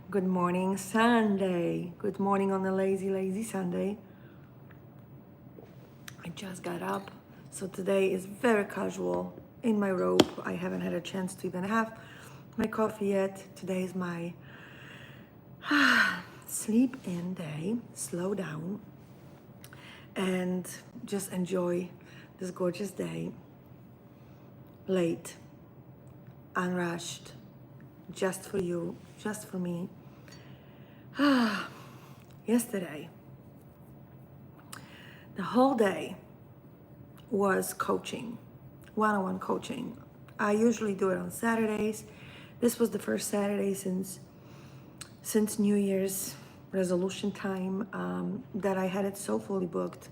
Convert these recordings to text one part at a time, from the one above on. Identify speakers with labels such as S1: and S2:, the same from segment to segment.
S1: Good morning, Sunday. Good morning on a lazy, lazy Sunday. I just got up, so today is very casual in my robe. I haven't had a chance to even have my coffee yet. Today is my sleep in day. Slow down and just enjoy this gorgeous day. Late, unrushed, just for you, just for me. Yesterday, the whole day was coaching, one-on-one coaching. I usually do it on Saturdays. This was the first Saturday since New Year's resolution time that I had it so fully booked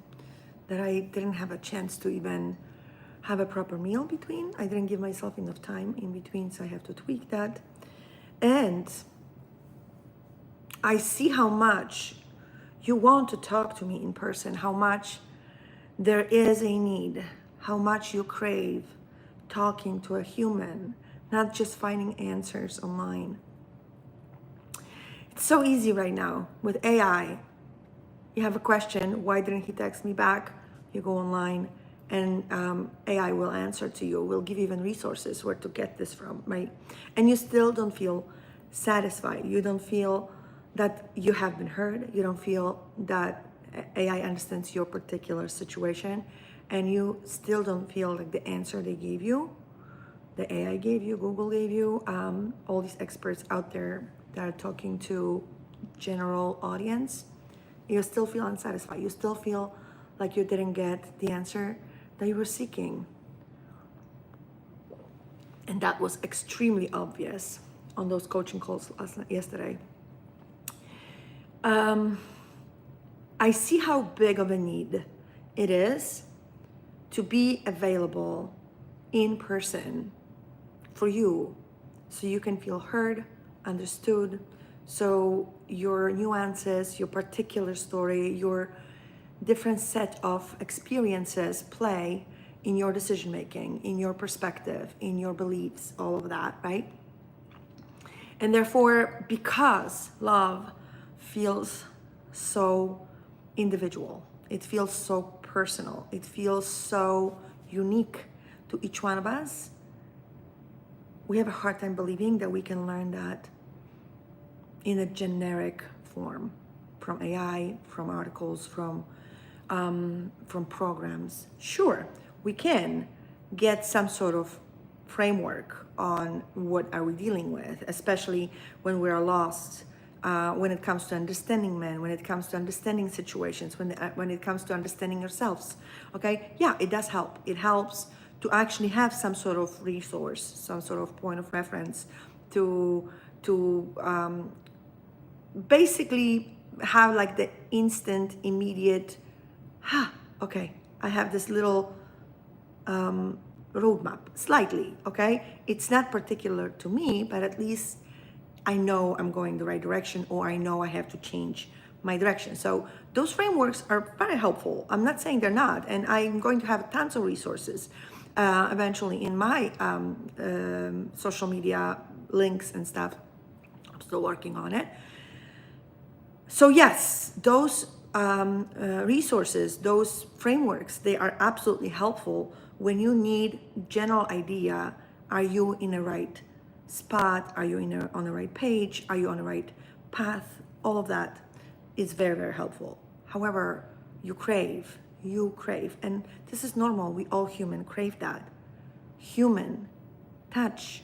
S1: that I didn't have a chance to even have a proper meal between. I didn't give myself enough time in between, so I have to tweak that. And I see how much you want to talk to me in person, how much there is a need, how much you crave talking to a human, not just finding answers online. It's so easy right now with AI. You have a question, why didn't he text me back? You go online and AI will answer to you, will give you even resources where to get this from, right? And you still don't feel satisfied. You don't feel that you have been heard. You don't feel that AI understands your particular situation, and you still don't feel like the answer they gave you, the AI gave you, Google gave you, all these experts out there that are talking to general audience, you still feel unsatisfied. You still feel like you didn't get the answer that you were seeking. And that was extremely obvious on those coaching calls yesterday. I see how big of a need it is to be available in person for you, so you can feel heard, understood, so your nuances, your particular story, your different set of experiences play in your decision making, in your perspective, in your beliefs, all of that, right? And therefore, because love feels so individual, it feels so personal, it feels so unique to each one of us, we have a hard time believing that we can learn that in a generic form from AI, from articles, from programs. Sure, we can get some sort of framework on what are we dealing with, especially when we are lost, when it comes to understanding men, when it comes to understanding situations, when it comes to understanding yourselves. Okay, yeah, it does help. It helps to actually have some sort of resource, some sort of point of reference to basically have like the instant, immediate, okay, I have this little roadmap, slightly, okay? It's not particular to me, but at least I know I'm going the right direction, or I know I have to change my direction. So those frameworks are very helpful. I'm not saying they're not, and I'm going to have tons of resources eventually in my social media links and stuff. I'm still working on it. So yes, those resources, those frameworks, they are absolutely helpful when you need general idea. Are you in the right spot? Are you on the right page? Are you on the right path? All of that is very, very helpful. However, you crave, and this is normal. We all human crave that. Human touch,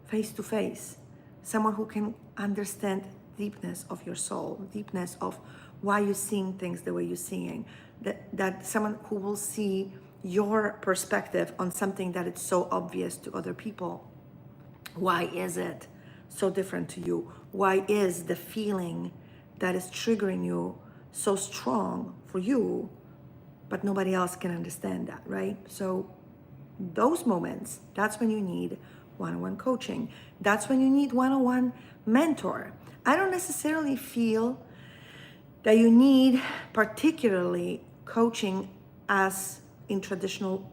S1: face to face, someone who can understand deepness of your soul, deepness of why you're seeing things the way you're seeing, that someone who will see your perspective on something that is so obvious to other people. Why is it so different to you? Why is the feeling that is triggering you so strong for you, but nobody else can understand that, right? So those moments, that's when you need one-on-one coaching. That's when you need one-on-one mentor. I don't necessarily feel that you need particularly coaching as in traditional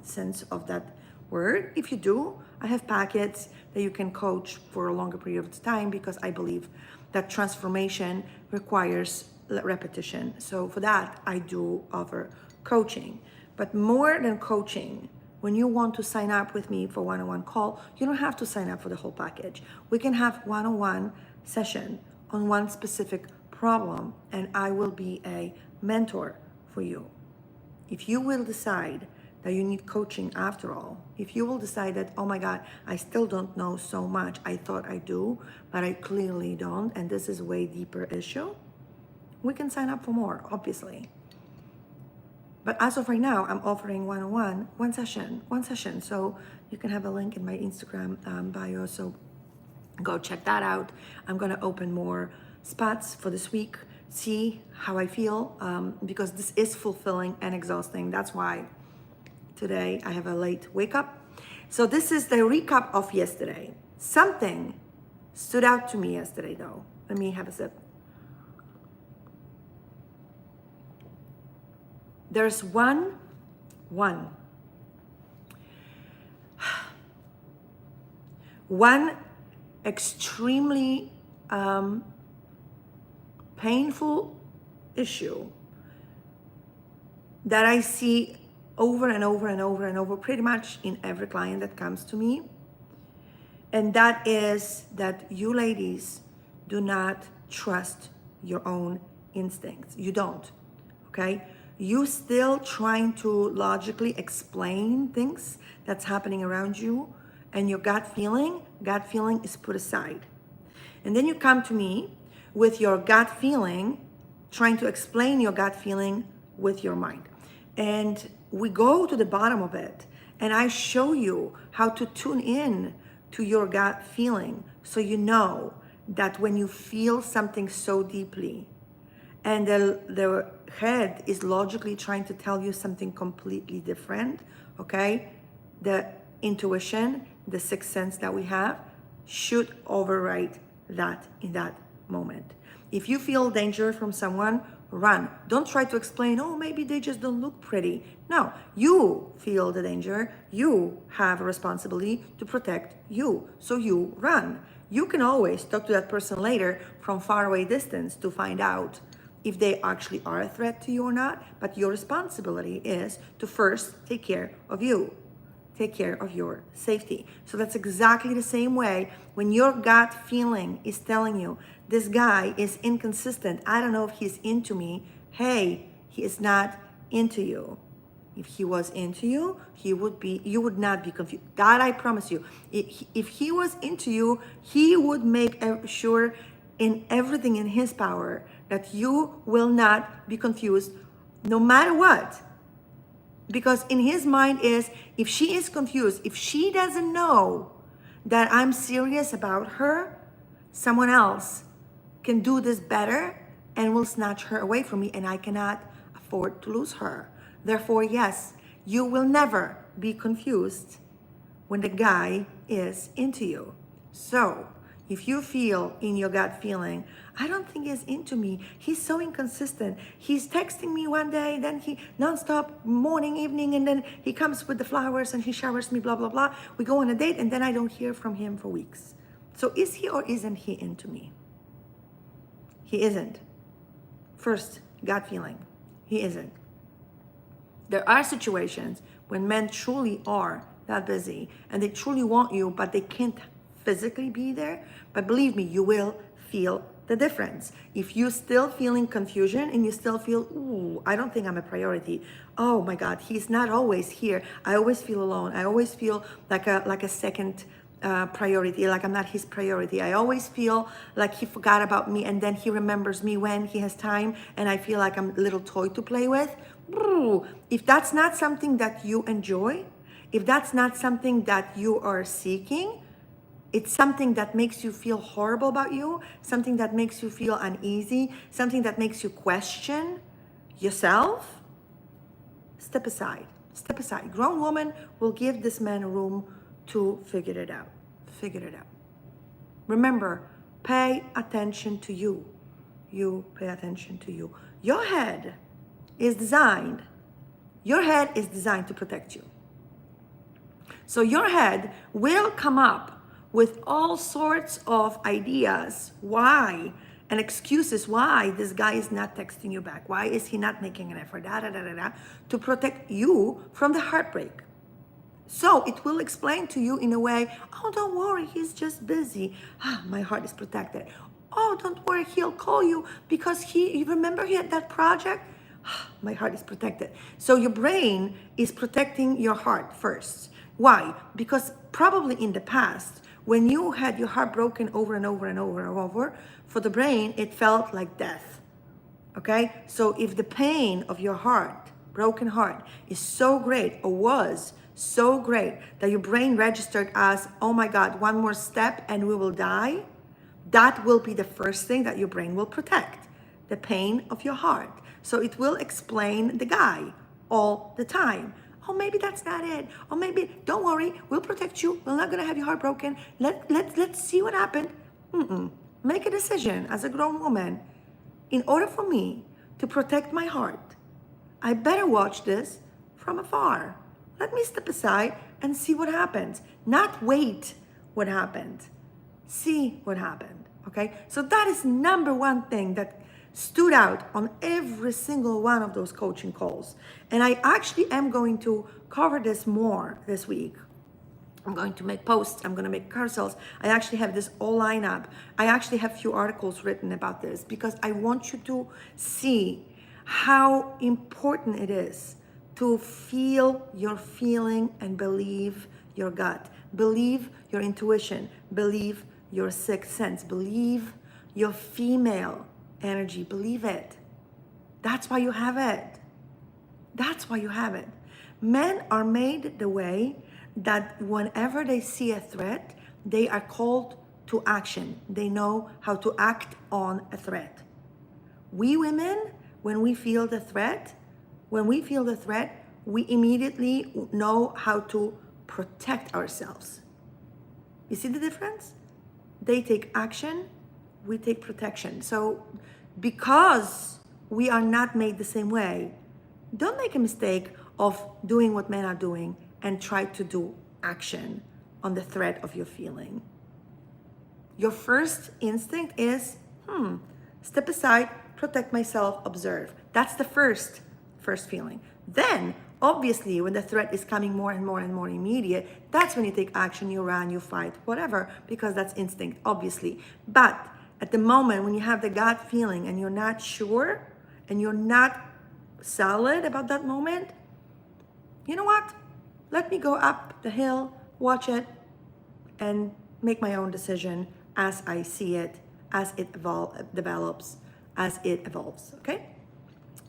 S1: sense of that word. If you do, I have packets that you can coach for a longer period of time because I believe that transformation requires repetition. So for that, I do offer coaching. But more than coaching, when you want to sign up with me for one-on-one call, you don't have to sign up for the whole package. We can have one-on-one session on one specific problem, and I will be a mentor for you. If you will decide that you need coaching after all, if you will decide that, oh my God, I still don't know so much, I thought I do, but I clearly don't, and this is a way deeper issue, we can sign up for more, obviously. But as of right now, I'm offering one-on-one, one session. So you can have a link in my Instagram bio, so go check that out. I'm gonna open more spots for this week, see how I feel, because this is fulfilling and exhausting. That's why today I have a late wake up. So this is the recap of yesterday. Something stood out to me yesterday though. Let me have a sip. There's one extremely painful issue that I see over and over and over and over pretty much in every client that comes to me. And that is that you ladies do not trust your own instincts. You don't, okay? You still trying to logically explain things that's happening around you, and your gut feeling is put aside. And then you come to me with your gut feeling, trying to explain your gut feeling with your mind. And we go to the bottom of it, and I show you how to tune in to your gut feeling, so you know that when you feel something so deeply, and the head is logically trying to tell you something completely different, okay? The intuition, the sixth sense that we have, should override that in that moment. If you feel danger from someone, run. Don't try to explain, oh, maybe they just don't look pretty. No, you feel the danger. You have a responsibility to protect you. So you run. You can always talk to that person later from far away distance to find out if they actually are a threat to you or not, but your responsibility is to first take care of you, take care of your safety. So that's exactly the same way when your gut feeling is telling you, this guy is inconsistent, I don't know if he's into me. Hey, he is not into you. If he was into you, you would not be confused. That I promise you. If he was into you, he would make sure in everything in his power that you will not be confused no matter what. Because in his mind is, if she is confused, if she doesn't know that I'm serious about her, someone else can do this better and will snatch her away from me, and I cannot afford to lose her. Therefore, yes, you will never be confused when the guy is into you. So if you feel in your gut feeling, I don't think he's into me. He's so inconsistent. He's texting me one day, then he nonstop morning, evening, and then he comes with the flowers and he showers me, blah, blah, blah. We go on a date and then I don't hear from him for weeks. So is he or isn't he into me? He isn't. First, gut feeling. He isn't. There are situations when men truly are that busy and they truly want you, but they can't physically be there. But believe me, you will feel the difference. If you're still feeling confusion and you still feel, ooh, I don't think I'm a priority. Oh my God, he's not always here. I always feel alone. I always feel like a second priority, like I'm not his priority. I always feel like he forgot about me and then he remembers me when he has time, and I feel like I'm a little toy to play with. Ooh, if that's not something that you enjoy, if that's not something that you are seeking, it's something that makes you feel horrible about you, something that makes you feel uneasy, something that makes you question yourself, step aside. Step aside. Grown woman will give this man room to figure it out. Figure it out. Remember, pay attention to you. You pay attention to you. Your head is designed to protect you. So your head will come up with all sorts of ideas why and excuses why this guy is not texting you back. Why is he not making an effort? To protect you from the heartbreak. So it will explain to you in a way, oh, don't worry, he's just busy. My heart is protected. Oh, don't worry, he'll call you because you remember he had that project? My heart is protected. So your brain is protecting your heart first. Why? Because probably in the past, when you had your heart broken over and over and over and over, for the brain, it felt like death. Okay? So if the pain of your heart, broken heart, is so great or was so great that your brain registered as, oh my God, one more step and we will die, that will be the first thing that your brain will protect, the pain of your heart. So it will explain the guy all the time. Oh, maybe that's not it. Or maybe, don't worry, we'll protect you. We're not gonna have your heart broken. Let's see what happened. Make a decision as a grown woman. In order for me to protect my heart, I better watch this from afar. Let me step aside and see what happens. Not wait what happened. See what happened, okay? So that is number one thing that stood out on every single one of those coaching calls. And I actually am going to cover this more this week. I'm going to make posts, I'm going to make carousels. I actually have this all lined up. I actually have a few articles written about this because I want you to see how important it is to feel your feeling and believe your gut. Believe your intuition. Believe your sixth sense. Believe your female energy. Believe it. That's why you have it. That's why you have it. Men are made the way that whenever they see a threat, they are called to action. They know how to act on a threat. We women, when we feel the threat, we immediately know how to protect ourselves. You see the difference? They take action, we take protection. So because we are not made the same way, don't make a mistake of doing what men are doing and try to do action on the threat of your feeling. Your first instinct is, step aside, protect myself, observe. That's the first feeling. Then, obviously, when the threat is coming more and more and more immediate, that's when you take action, you run, you fight, whatever, because that's instinct, obviously. But at the moment when you have the gut feeling and you're not sure and you're not solid about that moment, you know what? Let me go up the hill, watch it, and make my own decision as I see it, as it develops, as it evolves, okay?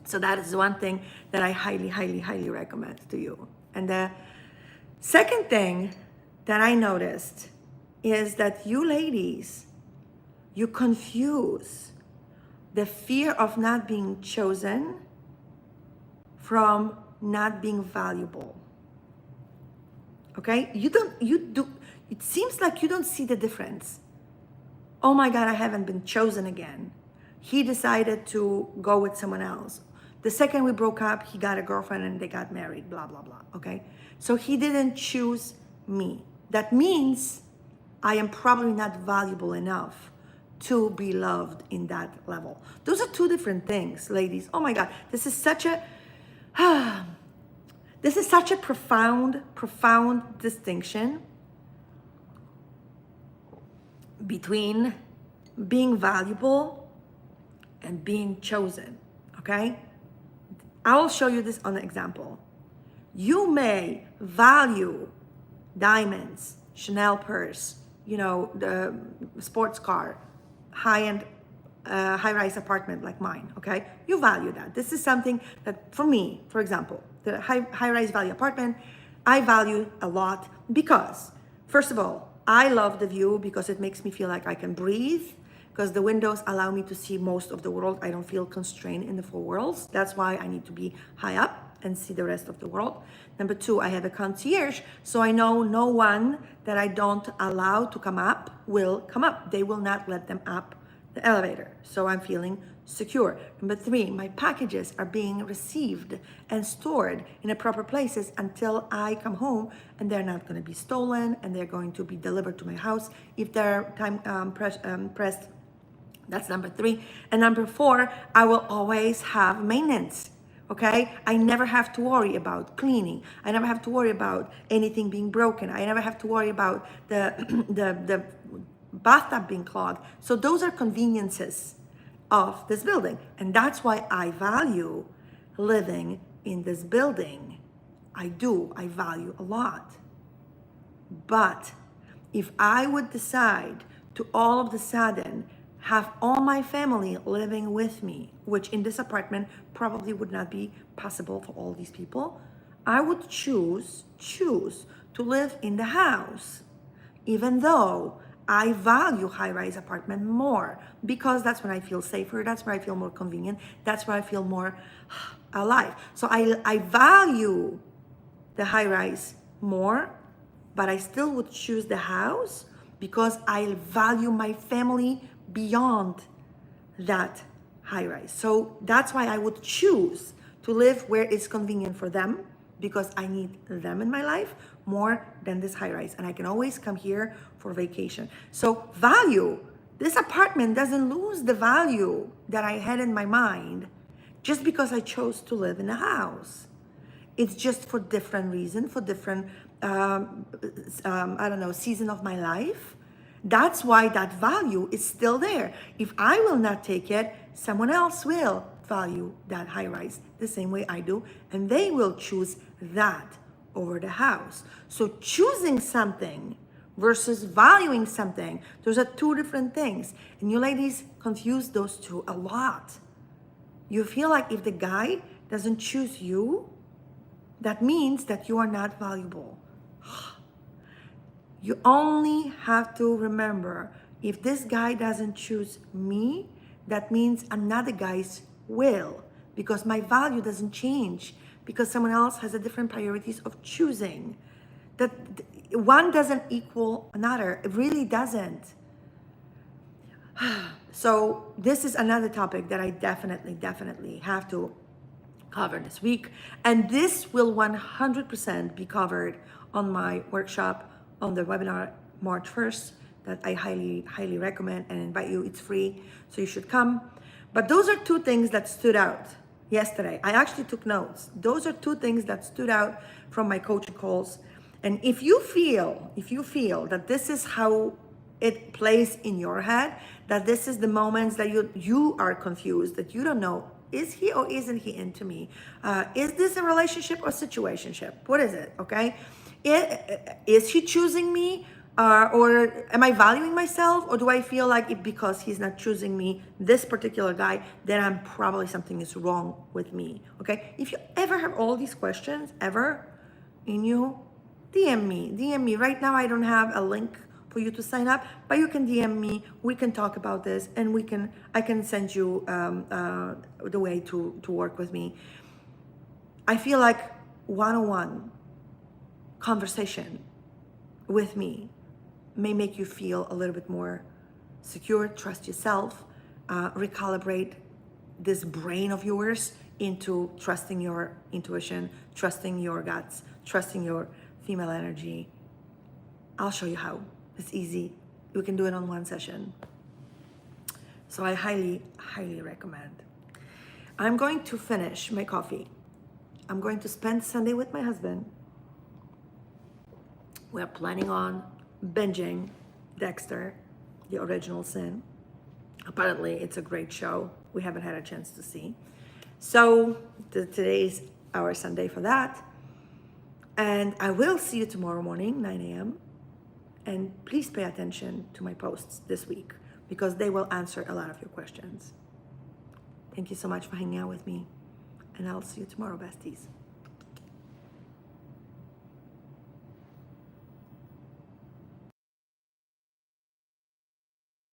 S1: So that is one thing that I highly, highly, highly recommend to you. And the second thing that I noticed is that you ladies, you confuse the fear of not being chosen from not being valuable. Okay? It seems like you don't see the difference. Oh my God, I haven't been chosen again. He decided to go with someone else. The second we broke up, he got a girlfriend and they got married, blah, blah, blah, okay? So he didn't choose me. That means I am probably not valuable enough to be loved in that level. Those are two different things, ladies. Oh my God, this is such a profound, profound distinction between being valuable and being chosen, okay? I will show you this on an example. You may value diamonds, Chanel purse, the sports car, high-end, high-rise apartment like mine, okay? You value that. This is something that, for me, for example, the high-rise value apartment, I value a lot because, first of all, I love the view because it makes me feel like I can breathe, because the windows allow me to see most of the world. I don't feel constrained in the four worlds. That's why I need to be high up and see the rest of the world. Number two, I have a concierge, so I know no one that I don't allow to come up will come up. They will not let them up the elevator. So I'm feeling secure. Number 3, my packages are being received and stored in the proper places until I come home, and they're not going to be stolen, and they're going to be delivered to my house if they're pressed. That's number 3. And number 4, I will always have maintenance. Okay, I never have to worry about cleaning. I never have to worry about anything being broken. I never have to worry about the the bathtub being clogged. So those are conveniences of this building, and that's why I value living in this building. I value a lot. But if I would decide to all of a sudden have all my family living with me, which in this apartment probably would not be possible for all these people, I would choose to live in the house, even though I value high-rise apartment more, because that's when I feel safer, that's where I feel more convenient, that's where I feel more alive. So I value the high-rise more, but I still would choose the house because I value my family beyond that high-rise. So that's why I would choose to live where it's convenient for them, because I need them in my life more than this high-rise, and I can always come here for vacation. So value, this apartment doesn't lose the value that I had in my mind just because I chose to live in a house. It's just for different reason, for different season of my life. That's why that value is still there. If I will not take it, someone else will value that high rise the same way I do, and they will choose that over the house. So choosing something versus valuing something, those are two different things. And you ladies confuse those two a lot. You feel like if the guy doesn't choose you, that means that you are not valuable. You only have to remember, if this guy doesn't choose me, that means another guy's will, because my value doesn't change because someone else has a different priorities of choosing. That one doesn't equal another. It really doesn't. So this is another topic that I definitely have to cover this week. And this will 100% be covered on my workshop on the webinar March 1st that I highly recommend and invite you. It's free, so you should come. But those are two things that stood out yesterday. I actually took notes. Those are two things that stood out from my coaching calls. And if you feel that this is how it plays in your head, that this is the moments that you are confused, that you don't know, is he or isn't he into me? Is this a relationship or situationship? What is it, okay? Is he choosing me? Or am I valuing myself? Or do I feel like because he's not choosing me, this particular guy, then I'm probably something is wrong with me, okay? If you ever have all these questions, ever, in you, DM me. Right now, I don't have a link for you to sign up, but you can DM me. We can talk about this, and I can send you the way to work with me. I feel like one-on-one conversation with me may make you feel a little bit more secure, trust yourself, recalibrate this brain of yours into trusting your intuition, trusting your guts, trusting your female energy. I'll show you how. It's easy. We can do it on one session. So I highly recommend. I'm going to finish my coffee. I'm going to spend Sunday with my husband. We're planning on binging Dexter, The Original Sin. Apparently, it's a great show. We haven't had a chance to see. So today's our Sunday for that. And I will see you tomorrow morning, 9 a.m. And please pay attention to my posts this week, because they will answer a lot of your questions. Thank you so much for hanging out with me. And I'll see you tomorrow, besties.